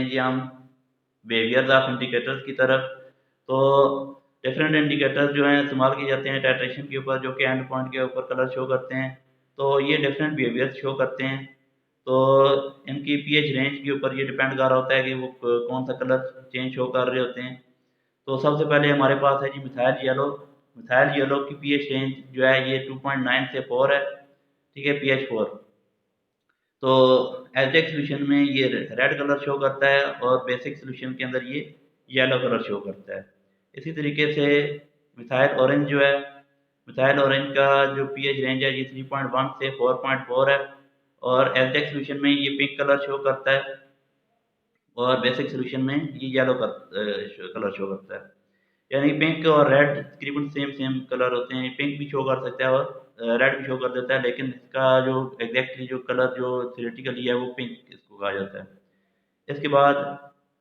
हैं जी हम behaviours of indicators की तरफ। तो डिफरेंट इंडिकेटर्स जो हैं इस्तेमाल किए जाते हैं टाइट्रेशन के ऊपर, जो कि एंड पॉइंट के ऊपर कलर शो करते हैं। तो ये डिफरेंट बिहेवियर्स शो करते हैं। तो इनकी पीएच रेंज के ऊपर ये डिपेंड कर रहा होता है कि वो कौन सा कलर चेंज शो कर रहे होते हैं। तो सबसे पहले हमारे पास है जी मिथाइल येलो। मिथाइल येलो की पीएच रेंज जो है ये 2.9 से 4 है, ठीक है, पीएच 4। तो एल्डेक सोल्यूशन में ये रेड कलर शो करता है और बेसिक सोल्यूशन के अंदर ये येलो कलर शो करता है। इसी तरीके से मिथाइल ऑरेंज जो है, मिथाइल ऑरेंज का जो पीएच रेंज है ये 3.1 से 4.4 है और एल्डेक सोल्यूशन में ये पिंक कलर शो करता है और बेसिक सोल्यूशन में ये येलो कलर शो करता है। यानी पिंक और रेड तकरीबन सेम सेम कलर होते हैं। पिंक भी शो कर सकता है और रेड भी शो कर देता है, लेकिन इसका जो एग्जैक्टली जो कलर जो थियोरेटिकली है वो पिंक इसको कहा जाता है। इसके बाद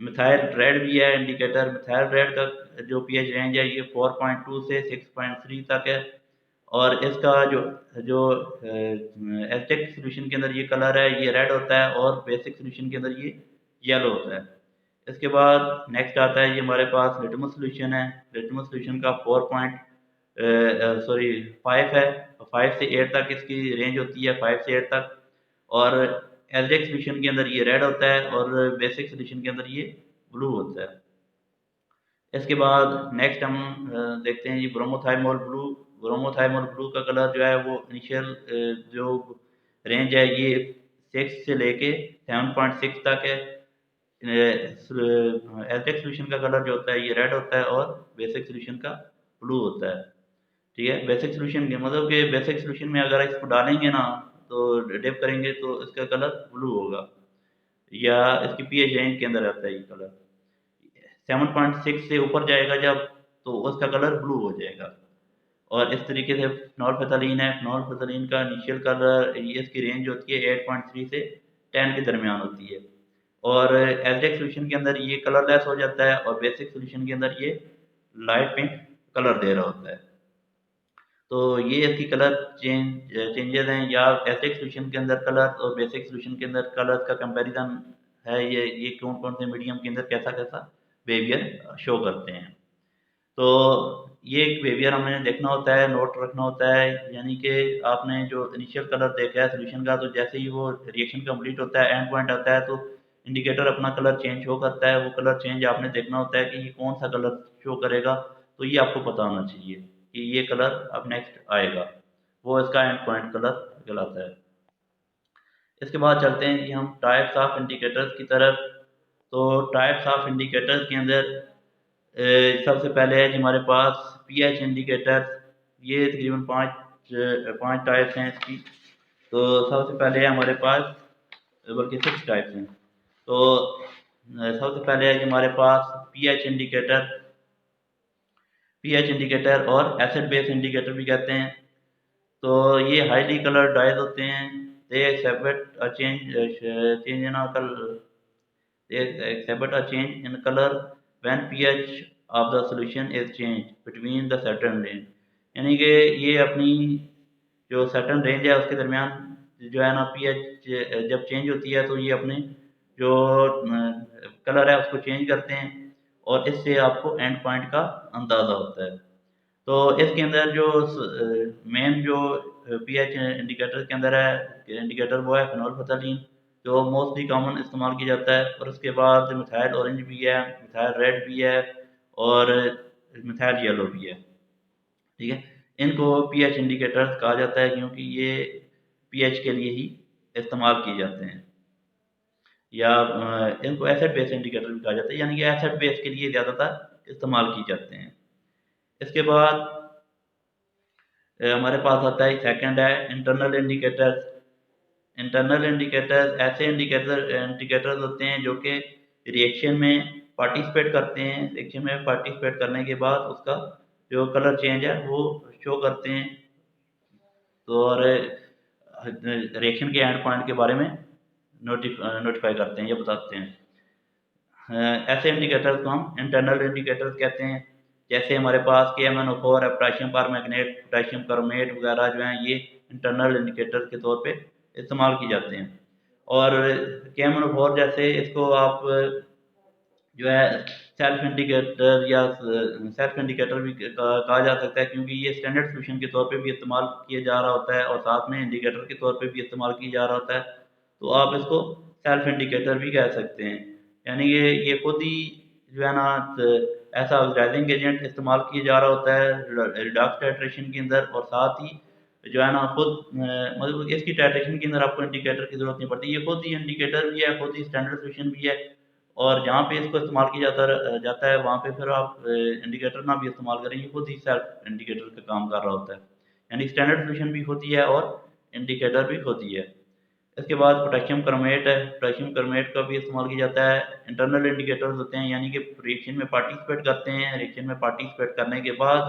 मिथाइल रेड भी है इंडिकेटर। मिथाइल रेड का जो पीएच रेंज है ये 4.2 से 6.3 तक है और इसका जो जो एस्टेट सोल्यूशन के अंदर ये कलर है ये रेड होता है और बेसिक सोल्यूशन के अंदर ये येलो होता है। इसके बाद नेक्स्ट आता है ये हमारे पास लिटमस सोल्यूशन है। लिटमस सोल्यूशन का 5 है, 5 से 8 तक इसकी रेंज होती है, 5 से 8 तक। और एल्डेक सोल्यूशन के अंदर ये रेड होता है और बेसिक सोल्यूशन के अंदर ये ब्लू होता है। इसके बाद नेक्स्ट हम देखते हैं ये ब्रोमोथाइमोल ब्लू। ब्रोमोथाइमोल ब्लू का कलर जो है वो इनिशियल जो रेंज है ये 6 से लेके 7.6 तक है। एल्टेक सोल्यूशन का कलर जो होता है ये रेड होता है और बेसिक सोल्यूशन का ब्लू होता है, ठीक है। बेसिक सोल्यूशन के मतलब कि बेसिक सोल्यूशन में अगर इसको डालेंगे ना तो डिप करेंगे तो इसका कलर ब्लू होगा, या इसकी पीएच रेंज के अंदर आता है ये कलर। 7.6 से ऊपर जाएगा जब, तो उसका कलर ब्लू हो जाएगा। और इस तरीके से फिनोल्फेथलीन है। फिनोल्फेथलीन का इनिशियल कलर ये इसकी रेंज होती है 8.3 से 10 के दरमियान होती है और एल्डेक सोल्यूशन के अंदर ये कलरलेस हो जाता है और बेसिक सोल्यूशन के अंदर ये लाइट पिंक कलर दे रहा होता है। तो ये इसकी कलर चेंजेस हैं, या एसिडिक सोल्यूशन के अंदर कलर और बेसिक सोल्यूशन के अंदर कलर का कंपैरिजन है। ये कौन कौन से मीडियम के अंदर कैसा कैसा बिहेवियर शो करते हैं। तो ये एक बिहेवियर हमें देखना होता है, नोट रखना होता है। यानी कि आपने जो इनिशियल कलर देखा है सोल्यूशन का, तो जैसे ही वो रिएक्शन कंप्लीट होता है, एंड पॉइंट आता है, तो इंडिकेटर अपना कलर चेंज शो करता है। वो कलर चेंज आपने देखना होता है कि ये कौन सा कलर शो करेगा। तो ये आपको पता होना चाहिए कि ये कलर अब नेक्स्ट आएगा, वो इसका एंड पॉइंट कलर कहलाता है। इसके बाद चलते हैं कि हम टाइप्स ऑफ इंडिकेटर्स की तरफ। तो टाइप्स ऑफ इंडिकेटर्स के अंदर सबसे पहले है जी हमारे पास पीएच इंडिकेटर। ये तकरीबन पाँच टाइप्स हैं इसकी। तो सबसे पहले है हमारे पास, बल्कि 6 टाइप्स हैं। तो सबसे पहले है जी हमारे पास पीएच इंडिकेटर। पीएच इंडिकेटर और एसिड बेस इंडिकेटर भी कहते हैं। तो ये हाईली कलर डाइज होते हैं। They accept a change in color when pH of the solution is changed between the certain range। यानी कि ये अपनी जो सर्टन रेंज है उसके दरमियान जो है ना पीएच जब चेंज होती है तो ये अपने जो कलर है उसको चेंज करते हैं और इससे आपको एंड पॉइंट का अंदाज़ा होता है। तो इसके अंदर जो मेन जो पीएच इंडिकेटर के अंदर है इंडिकेटर वो है फिनोल्फेथलीन, जो मोस्टली कॉमन इस्तेमाल किया जाता है। और उसके बाद मिथाइल ऑरेंज भी है, मिथाइल रेड भी है और मिथाइल येलो भी है, ठीक है। इनको पीएच इंडिकेटर्स कहा जाता है क्योंकि ये पीएच के लिए ही इस्तेमाल किए जाते हैं। या इनको एसिड बेस इंडिकेटर भी कहा जाता है, यानी कि एसिड बेस के लिए ज़्यादातर इस्तेमाल किए जाते हैं। इसके बाद हमारे पास आता है सेकंड है इंटरनल इंडिकेटर्स। इंटरनल इंडिकेटर्स ऐसे इंडिकेटर्स होते हैं जो कि रिएक्शन में पार्टिसिपेट करते हैं। रिएक्शन में पार्टिसिपेट करने के बाद उसका जो कलर चेंज है वो शो करते हैं। तो और रिएक्शन के एंड पॉइंट के बारे में नोटिफाई करते हैं, ये बताते हैं। ऐसे इंडिकेटर्स को हम इंटरनल इंडिकेटर्स कहते हैं। जैसे हमारे पास KMnO4 है, पोटेशियम परमैंगनेट, पोटेशियम क्रोमेट वगैरह जो हैं ये इंटरनल इंडिकेटर के तौर पे इस्तेमाल किए जाते हैं। और KMnO4 जैसे इसको आप जो है सेल्फ इंडिकेटर या सेल्फ इंडिकेटर भी कहा जा सकता है, क्योंकि ये स्टैंडर्ड सोल्यूशन के तौर पे भी इस्तेमाल किया जा रहा होता है और साथ में इंडिकेटर के तौर पे भी इस्तेमाल किया जा रहा होता है। तो आप इसको सेल्फ इंडिकेटर भी कह सकते हैं। यानी कि ये खुद ही जो है ना ऐसा ऑक्सीडाइजिंग एजेंट इस्तेमाल किया जा रहा होता है रिडक्स टाइट्रेशन के अंदर, और साथ ही जो है ना खुद मतलब इसकी टाइट्रेशन के अंदर आपको इंडिकेटर की ज़रूरत नहीं पड़ती, ये खुद ही इंडिकेटर भी है, खुद ही स्टैंडर्ड सोल्यूशन भी है। और जहाँ पे इसको इस्तेमाल किया जाता है वहाँ पे फिर आप इंडिकेटर ना भी इस्तेमाल करें, ये खुद ही सेल्फ इंडिकेटर का काम कर रहा होता है। यानी स्टैंडर्ड सोल्यूशन भी होती है और इंडिकेटर भी होती है। इसके बाद पोटेशियम क्रोमेट है, पोटेशियम क्रोमेट का भी इस्तेमाल किया जाता है। इंटरनल इंडिकेटर्स होते हैं, यानी कि रिएक्शन में पार्टिसिपेट करते हैं, रिएक्शन में पार्टिसिपेट करने के बाद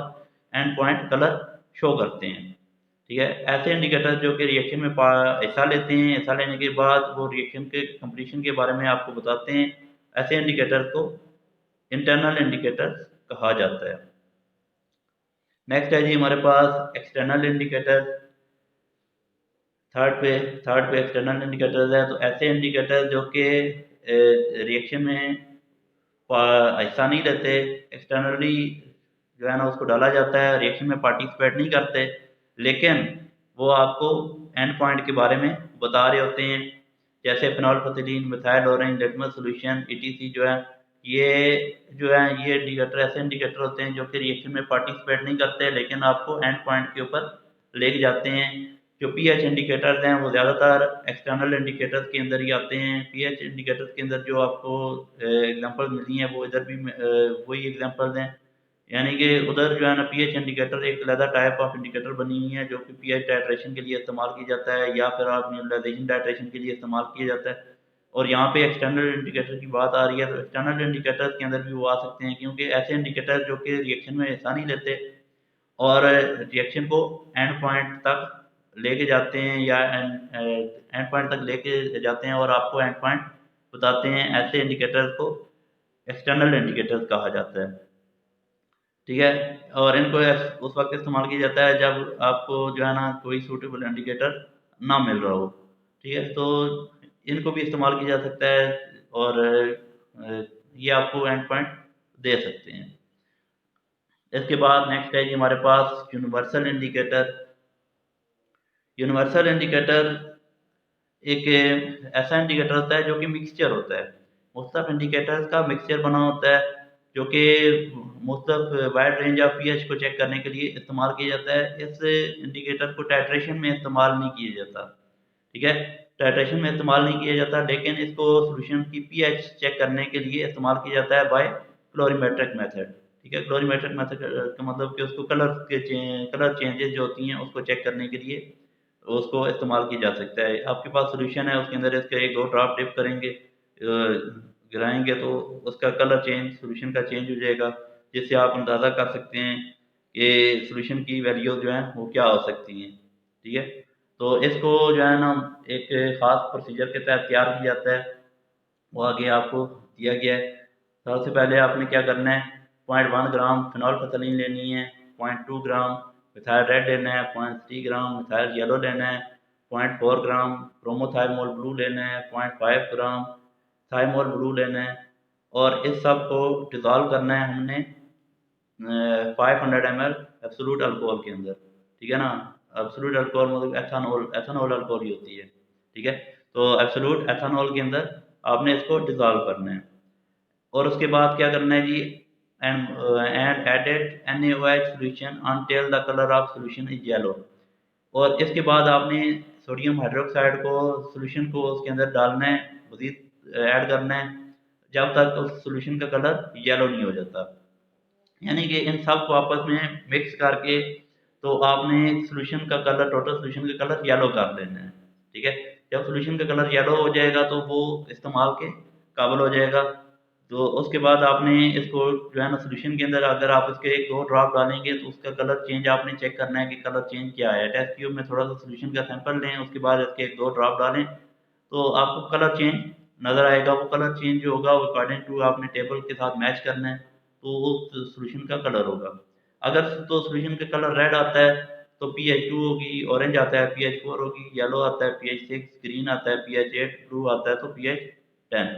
एंड पॉइंट कलर शो करते हैं। ठीक है, ऐसे इंडिकेटर जो कि रिएक्शन में हिस्सा लेते हैं, हिस्सा लेने के बाद वो रिएक्शन के कंप्लीशन के बारे में आपको बताते हैं, ऐसे इंडिकेटर को इंटरनल इंडिकेटर्स कहा जाता है। नेक्स्ट है जी हमारे पास एक्सटर्नल इंडिकेटर। थर्ड पे एक्सटर्नल इंडिकेटर्स है। तो ऐसे इंडिकेटर जो कि रिएक्शन में हिस्सा नहीं लेते, एक्सटर्नली जो है ना उसको डाला जाता है, रिएक्शन में पार्टिसिपेट नहीं करते, लेकिन वो आपको एंड पॉइंट के बारे में बता रहे होते हैं। जैसे phenolphthalein, methyl orange, litmus solution, etc जो है, ये इंडिकेटर ऐसे इंडिकेटर होते हैं जो कि रिएक्शन में पार्टिसिपेट नहीं करते, लेकिन आपको एंड पॉइंट के ऊपर लेके जाते हैं। जो पीएच इंडिकेटर्स हैं वो ज़्यादातर एक्सटर्नल इंडिकेटर्स के अंदर ही आते हैं। पीएच इंडिकेटर्स के अंदर जो आपको एग्जांपल मिली हैं वो इधर भी वही एग्जांपल्स हैं। यानी कि उधर जो है ना पीएच इंडिकेटर एक अलग टाइप ऑफ इंडिकेटर बनी हुई है जो कि पीएच टाइट्रेशन के लिए इस्तेमाल की जाता है, या फिर आप न्यूट्रलाइजेशन टाइट्रेशन के लिए इस्तेमाल किया जाता है। और यहाँ पे एक्सटर्नल इंडिकेटर की बात आ रही है, तो एक्सटर्नल इंडिकेटर के अंदर भी वो आ सकते हैं, क्योंकि ऐसे इंडिकेटर जो कि रिएक्शन में हिस्सा नहीं लेते और रिएक्शन को एंड पॉइंट तक लेके जाते हैं, या एंड पॉइंट तक लेके जाते हैं और आपको एंड पॉइंट बताते हैं, ऐसे इंडिकेटर्स को एक्सटर्नल इंडिकेटर्स कहा जाता है। ठीक है, और इनको उस वक्त इस्तेमाल किया जाता है जब आपको जो है ना कोई सूटेबल इंडिकेटर ना मिल रहा हो। ठीक है, तो इनको भी इस्तेमाल किया जा सकता है, और ये आपको एंड पॉइंट दे सकते हैं। इसके बाद नेक्स्ट है जी हमारे पास यूनिवर्सल इंडिकेटर। यूनिवर्सल इंडिकेटर एक ऐसा इंडिकेटर होता है जो कि मिक्सचर होता है, मुख्तलिफ इंडिकेटर्स का मिक्सचर बना होता है, जो कि मुख्तलिफ वाइड रेंज ऑफ पीएच को चेक करने के लिए इस्तेमाल किया जाता है। इस इंडिकेटर को टाइट्रेशन में इस्तेमाल नहीं किया जाता। ठीक है, टाइट्रेशन में इस्तेमाल नहीं किया जाता, लेकिन इसको सॉल्यूशन की पीएच चेक करने के लिए इस्तेमाल किया जाता है बाय क्लोरीमेट्रिक मेथड। ठीक है, क्लोरीमेट्रिक मेथड का मतलब कि उसको कलर चेंजेस जो होती हैं उसको चेक करने के लिए उसको इस्तेमाल किया जा सकता है। आपके पास सॉल्यूशन है, उसके अंदर इसके एक दो ड्रॉप डिप करेंगे, गिराएंगे, तो उसका कलर चेंज सॉल्यूशन का चेंज हो जाएगा, जिससे आप अंदाज़ा कर सकते हैं कि सॉल्यूशन की वैल्यू जो है वो क्या हो सकती हैं। ठीक है, तो इसको जो है ना एक ख़ास प्रोसीजर के तहत तैयार किया जाता है, वो आगे आपको दिया गया है। सबसे पहले आपने क्या करना है, 0.1 ग्राम फिनोल्फथलीन लेनी है, 0.2 ग्राम मिथाइल रेड लेना है, 0.3 ग्राम मिथाइल येलो लेना है, 0.4 ग्राम प्रोमोथाइमोल ब्लू लेना है, 0.5 ग्राम थाइमोल ब्लू लेना है, और इस सब को डिज़ोल्व करना है हमने 500 ml एब्सोल्यूट अल्कोहल के अंदर। ठीक है ना, एब्सोल्यूट अल्कोहल मतलब एथानॉल, एथानॉल अल्कोहल ही होती है। ठीक है, तो एब्सोल्यूट एथानॉल के अंदर आपने इसको डिज़ोल्व करना है, और उसके बाद क्या करना है जी, and added NaOH solution until the colour of solution is yellow. और इसके बाद आपने सोडियम हाइड्रोक्साइड को सॉल्यूशन को उसके अंदर डालना है, मज़ीद ऐड करना है, जब तक उस सॉल्यूशन का कलर येलो नहीं हो जाता। यानी कि इन सब को आपस में मिक्स करके तो आपने सॉल्यूशन का कलर, टोटल सॉल्यूशन का कलर येलो कर लेना है। ठीक है, जब सॉल्यूशन का कलर येलो हो जाएगा तो वो इस्तेमाल के काबिल हो जाएगा। तो उसके बाद आपने इसको जो है ना सॉल्यूशन के अंदर अगर आप इसके एक दो ड्रॉप डालेंगे तो उसका कलर चेंज आपने चेक करना है कि कलर चेंज क्या है। टेस्ट ट्यूब में थोड़ा सा सॉल्यूशन का सैंपल लें, उसके बाद इसके एक दो ड्रॉप डालें, तो आपको कलर चेंज नज़र आएगा। वो कलर चेंज जो होगा वो अकॉर्डिंग टू आपने टेबल के साथ मैच करना है, तो वो सॉल्यूशन का कलर होगा। अगर तो सॉल्यूशन का कलर रेड आता है तो pH 2 होगी, ऑरेंज आता है pH 4 होगी, येलो आता है pH 6, ग्रीन आता है pH 8, ब्लू आता है तो pH 10।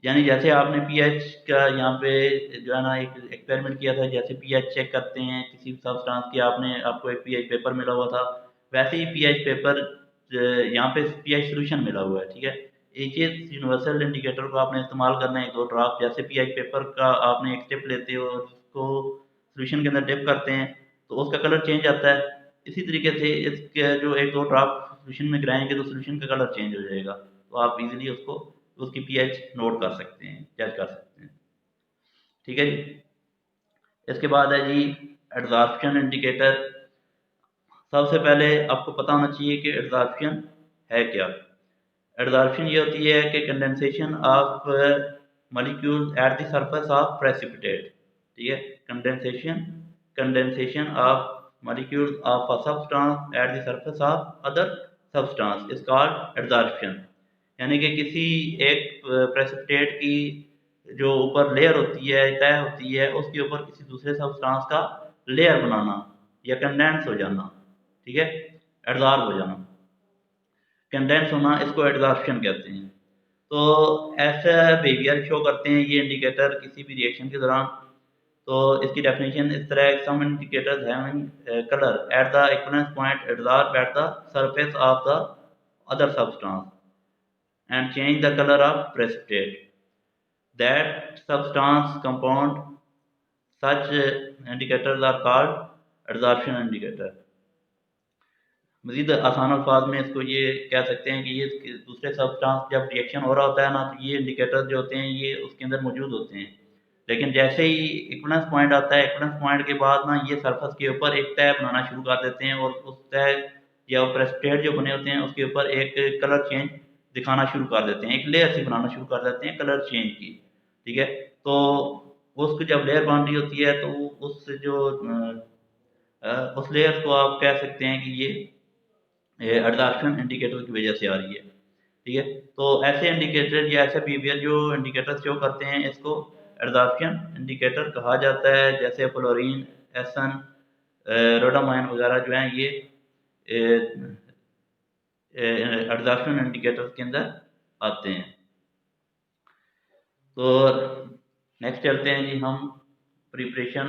यानी जैसे आपने पीएच का यहाँ पे जो है ना एक एक्सपेरिमेंट किया था, जैसे पीएच चेक करते हैं किसी सब्सटेंस की, आपको एक पीएच पेपर मिला हुआ था, वैसे ही पीएच पेपर यहाँ पे पीएच सोल्यूशन मिला हुआ है, ठीक है। एक चीज यूनिवर्सल इंडिकेटर को आपने इस्तेमाल करना है, एक दो ड्रॉप, जैसे पीएच पेपर का आपने एक टिप लेते हो और उसको सोल्यूशन के अंदर डिप करते हैं तो उसका कलर चेंज आता है। इसी तरीके से इसके जो एक दो ड्रॉप सोल्यूशन में गिराएंगे तो सोल्यूशन का कलर चेंज हो जाएगा, तो आप इजीली उसको उसकी पीएच नोट कर सकते हैं, जज कर सकते हैं। ठीक है जी। इसके बाद है जी एडजॉर्प्शन इंडिकेटर। सबसे पहले आपको पता होना चाहिए कि एडजॉर्प्शन है क्या। एडजॉर्प्शन ये होती है कि condensation of molecules eight the surface of precipitate. ठीक है। Condensation condensation of molecules of a substance eight the surface of other substance is called adsorption. यानी कि किसी एक प्रेसिपिटेट की जो ऊपर लेयर होती है, तय होती है, उसके ऊपर किसी दूसरे सब्सटेंस का लेयर बनाना या कंडेंस हो जाना, ठीक है, एडजॉर्ब हो जाना, कंडेंस होना, इसको एडजॉर्प्शन कहते हैं। तो ऐसा बिहेवियर शो करते हैं ये इंडिकेटर किसी भी रिएक्शन के दौरान। तो इसकी डेफिनेशन इस तरह है, some indicators having colour at the equivalence point adsorb at the surface of the other substance and change the color of precipitate. That substance compound, such indicators are called adsorption indicator. मजीद आसान अल्फाज में इसको ये कह सकते हैं कि ये दूसरे सब्सटेंस जब रिएक्शन हो रहा होता है ना, तो ये इंडिकेटर जो होते हैं ये उसके अंदर मौजूद होते हैं। लेकिन जैसे ही इक्विवेलेंस पॉइंट आता है, इक्विवेलेंस पॉइंट के बाद ना ये सरफेस के ऊपर एक तय बनाना शुरू कर देते हैं और उस तय या प्रेसिपिटेट जो बने होते हैं उसके ऊपर एक कलर चेंज दिखाना शुरू कर देते हैं, एक लेयर सी बनाना शुरू कर देते हैं कलर चेंज की। ठीक है। तो उसको जब लेयर बन रही होती है तो उस जो उस लेयर को आप कह सकते हैं कि ये एडजॉर्प्शन इंडिकेटर की वजह से आ रही है। ठीक है। तो ऐसे इंडिकेटर या ऐसे बिहेवियर जो इंडिकेटर शो करते हैं इसको एडजॉर्प्शन इंडिकेटर कहा जाता है। जैसे फ्लोरीन, एसन, रोडामाइन वगैरह जो हैं ये एडजॉर्प्शन इंडिकेटर के अंदर आते हैं। तो नेक्स्ट चलते हैं जी हम प्रिपरेशन